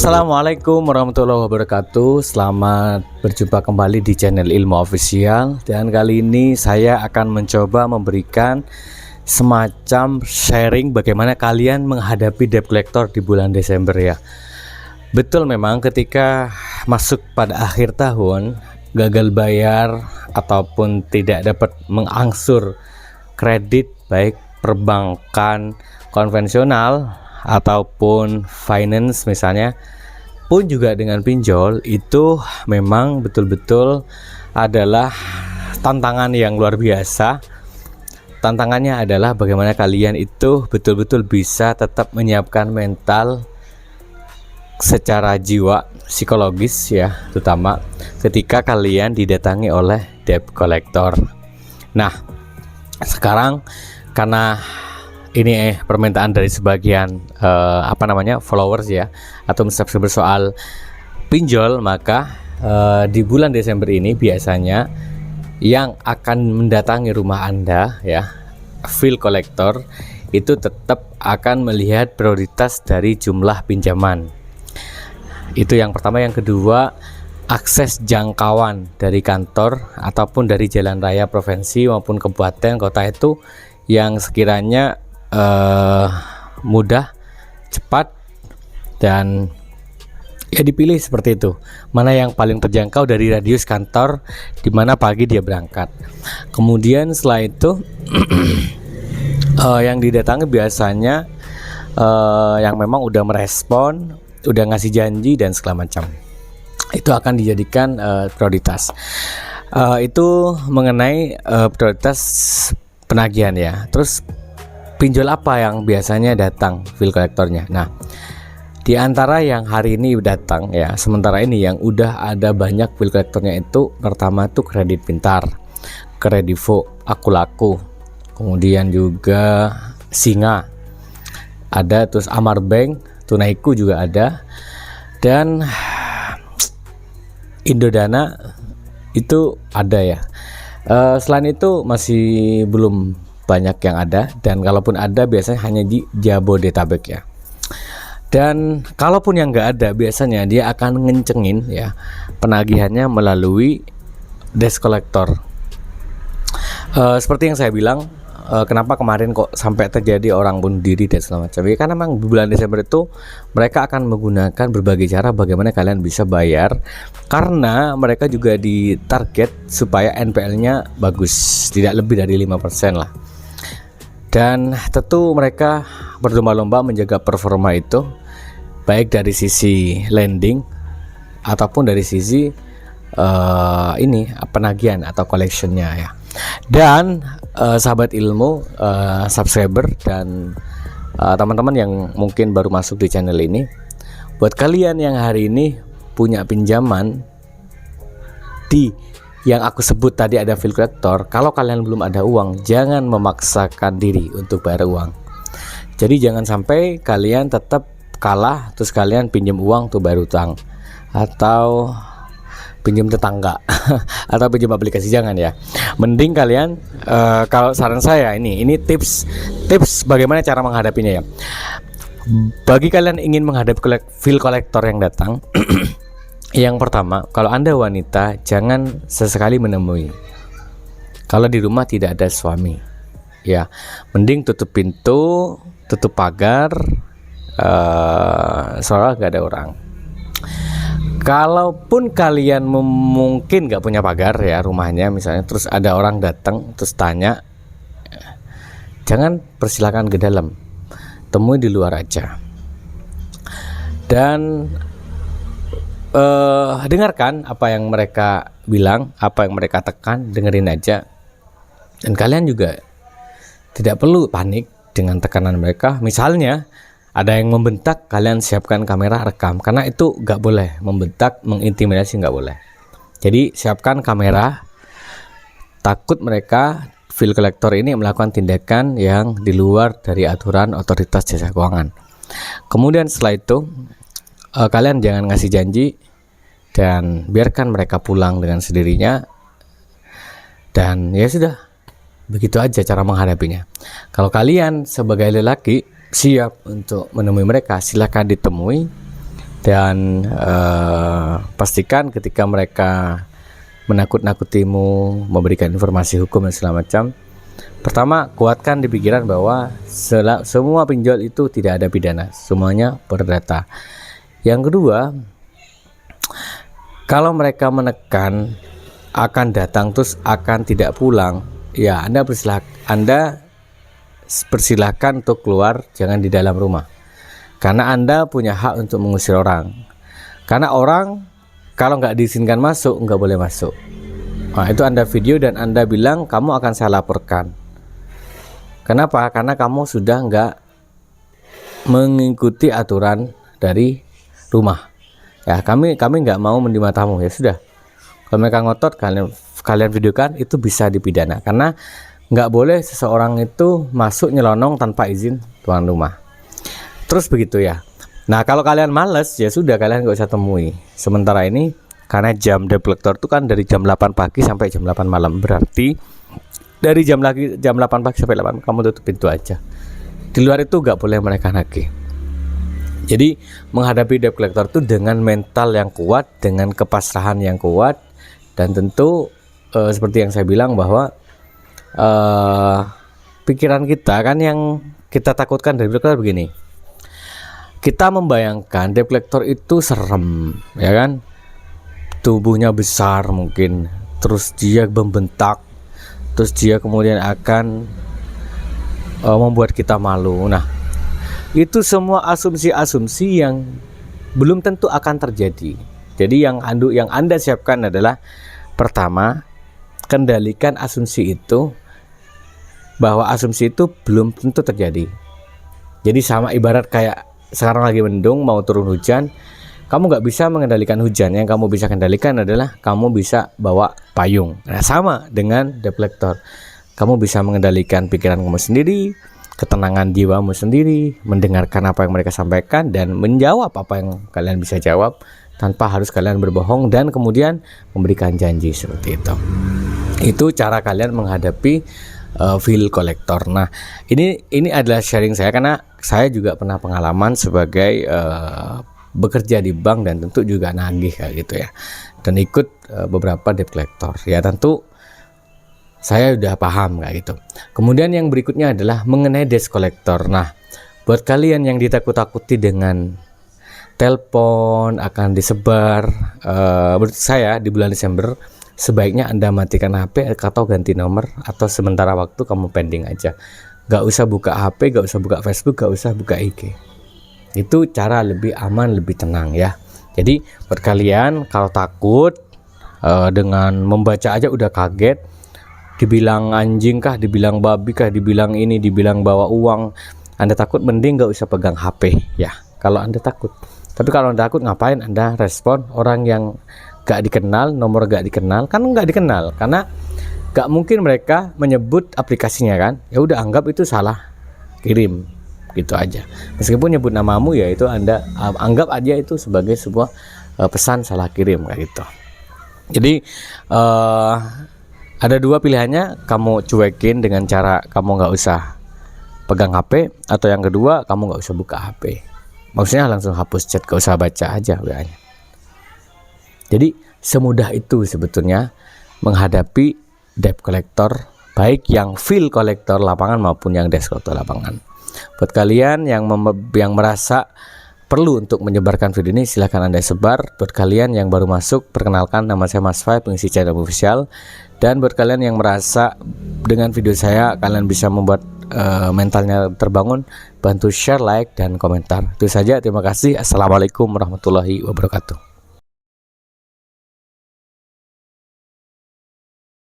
Assalamualaikum warahmatullahi wabarakatuh. Selamat berjumpa kembali di channel Ilmu Official. Dan kali ini saya akan mencoba memberikan semacam sharing bagaimana kalian menghadapi debt collector di bulan Desember ya. Betul, memang ketika masuk pada akhir tahun, gagal bayar ataupun tidak dapat mengangsur kredit baik perbankan konvensional ataupun finance misalnya, pun juga dengan pinjol, itu memang betul-betul adalah tantangan yang luar biasa. Tantangannya adalah bagaimana kalian itu betul-betul bisa tetap menyiapkan mental secara jiwa, psikologis ya, terutama ketika kalian didatangi oleh debt collector. Nah, sekarang karena ini permintaan dari sebagian followers ya, atau subscriber soal pinjol, maka di bulan Desember ini biasanya yang akan mendatangi rumah Anda ya, bill collector, itu tetap akan melihat prioritas dari jumlah pinjaman. Itu yang pertama. Yang kedua, akses jangkauan dari kantor ataupun dari jalan raya provinsi maupun kabupaten kota itu yang sekiranya mudah, cepat, dan ya dipilih seperti itu. Mana yang paling terjangkau dari radius kantor di mana pagi dia berangkat. Kemudian setelah itu yang didatangi biasanya yang memang udah merespon, udah ngasih janji dan segala macam. Itu akan dijadikan prioritas. Itu mengenai prioritas penagihan ya. Terus pinjol apa yang biasanya datang bill collectornya? Nah, di antara yang hari ini datang ya, sementara ini yang udah ada banyak bill collectornya itu, pertama tuh Kredit Pintar, Kredivo, Aku Laku, kemudian juga Singa ada, terus Amar Bank, Tunaiku juga ada, dan Indodana itu ada ya. Selain itu masih belum banyak yang ada, dan kalaupun ada biasanya hanya di Jabodetabek ya. Dan kalaupun yang nggak ada, biasanya dia akan ngencengin ya penagihannya melalui debt collector. Seperti yang saya bilang, kenapa kemarin kok sampai terjadi orang bunuh diri dan segala macam ya, karena memang bulan Desember itu mereka akan menggunakan berbagai cara bagaimana kalian bisa bayar, karena mereka juga ditarget supaya NPL-nya bagus, tidak lebih dari 5% lah. Dan tentu mereka berlomba-lomba menjaga performa itu, baik dari sisi lending ataupun dari sisi penagihan atau collectionnya ya. Dan sahabat ilmu, subscriber dan teman-teman yang mungkin baru masuk di channel ini, buat kalian yang hari ini punya pinjaman di yang aku sebut tadi ada bill collector, kalau kalian belum ada uang, jangan memaksakan diri untuk bayar uang. Jadi jangan sampai kalian tetap kalah terus kalian pinjam uang untuk bayar utang atau pinjam tetangga atau pinjam aplikasi, jangan ya. Mending kalian kalau saran saya ini tips bagaimana cara menghadapinya ya. Bagi kalian ingin menghadapi bill collector yang datang, yang pertama, kalau Anda wanita, jangan sesekali menemui. Kalau di rumah tidak ada suami ya, mending tutup pintu, tutup pagar, seolah gak ada orang. Kalaupun kalian mungkin gak punya pagar ya rumahnya misalnya, terus ada orang datang terus tanya, jangan persilakan ke dalam, temui di luar aja. Dan dengarkan apa yang mereka bilang, apa yang mereka tekan, dengerin aja. Dan kalian juga tidak perlu panik dengan tekanan mereka. Misalnya ada yang membentak, kalian siapkan kamera rekam, karena itu gak boleh membentak, mengintimidasi, gak boleh. Jadi siapkan kamera, takut mereka bill collector ini melakukan tindakan yang di luar dari aturan otoritas jasa keuangan. Kemudian setelah itu kalian jangan ngasih janji, dan biarkan mereka pulang dengan sendirinya. Dan ya sudah, begitu aja cara menghadapinya. Kalau kalian sebagai lelaki siap untuk menemui mereka, silakan ditemui Dan pastikan ketika mereka menakut-nakutimu, memberikan informasi hukum dan segala macam, pertama, kuatkan di pikiran bahwa semua pinjol itu tidak ada pidana, semuanya perdata. Yang kedua, kalau mereka menekan akan datang terus akan tidak pulang, ya Anda persilahkan untuk keluar, jangan di dalam rumah. Karena Anda punya hak untuk mengusir orang. Karena orang kalau nggak diizinkan masuk, nggak boleh masuk. Nah, itu Anda video dan Anda bilang kamu akan saya laporkan. Kenapa? Karena kamu sudah nggak mengikuti aturan dari rumah. Ya, kami nggak mau menerima tamu, ya sudah. Kalau mereka ngotot, kalian videokan, itu bisa dipidana. Karena nggak boleh seseorang itu masuk nyelonong tanpa izin tuan rumah. Terus begitu ya. Nah, kalau kalian males, ya sudah, kalian nggak usah temui. Sementara ini, karena jam debt collector itu kan dari jam 8 pagi sampai jam 8 malam. Berarti dari jam 8 pagi sampai 8 kamu tutup pintu aja. Di luar itu nggak boleh mereka nagih. Jadi menghadapi debt collector itu dengan mental yang kuat, dengan kepasrahan yang kuat, dan tentu seperti yang saya bilang bahwa pikiran kita kan yang kita takutkan dari debt collector begini. Kita membayangkan debt collector itu serem, ya kan? Tubuhnya besar mungkin, terus dia membentak, terus dia kemudian akan membuat kita malu. Nah, itu semua asumsi-asumsi yang belum tentu akan terjadi. Jadi yang Anda siapkan adalah pertama, kendalikan asumsi itu, bahwa asumsi itu belum tentu terjadi. Jadi sama ibarat kayak sekarang lagi mendung, mau turun hujan, kamu nggak bisa mengendalikan hujan. Yang kamu bisa kendalikan adalah kamu bisa bawa payung. Nah, sama dengan debt collector, kamu bisa mengendalikan pikiran kamu sendiri, ketenangan jiwamu sendiri, mendengarkan apa yang mereka sampaikan dan menjawab apa yang kalian bisa jawab tanpa harus kalian berbohong dan kemudian memberikan janji seperti itu. Itu cara kalian menghadapi bill collector. Nah, ini adalah sharing saya karena saya juga pernah pengalaman sebagai bekerja di bank dan tentu juga nagih kayak gitu ya. Dan ikut beberapa debt collector. Ya tentu saya udah paham kayak gitu. Kemudian yang berikutnya adalah mengenai debt collector. Nah, buat kalian yang ditakut-takuti dengan telepon akan disebar, menurut saya di bulan Desember sebaiknya Anda matikan HP atau ganti nomor, atau sementara waktu kamu pending aja. Gak usah buka HP, gak usah buka Facebook, gak usah buka IG. Itu cara lebih aman, lebih tenang ya. Jadi buat kalian kalau takut dengan membaca aja udah kaget, dibilang anjing kah, dibilang babi kah, dibilang ini, dibilang bawa uang, Anda takut, mending gak usah pegang HP ya kalau Anda takut. Tapi kalau Anda takut, ngapain Anda respon orang yang gak dikenal, nomor gak dikenal? Kan gak dikenal, karena gak mungkin mereka menyebut aplikasinya kan. Ya udah, anggap itu salah kirim, gitu aja. Meskipun nyebut namamu, ya itu Anda anggap aja itu sebagai sebuah pesan salah kirim kayak gitu. Jadi ada dua pilihannya, kamu cuekin dengan cara kamu gak usah pegang HP, atau yang kedua kamu gak usah buka HP. Maksudnya langsung hapus chat, gak usah baca aja WA-nya. Jadi semudah itu sebetulnya menghadapi debt collector, baik yang bill collector lapangan maupun yang debt collector lapangan. Buat kalian yang merasa perlu untuk menyebarkan video ini, silahkan Anda sebar. Buat kalian yang baru masuk, perkenalkan, nama saya Mas Fai, pengisi channel official. Dan buat kalian yang merasa dengan video saya kalian bisa membuat mentalnya terbangun, bantu share, like, dan komentar. Itu saja, terima kasih. Assalamualaikum warahmatullahi wabarakatuh.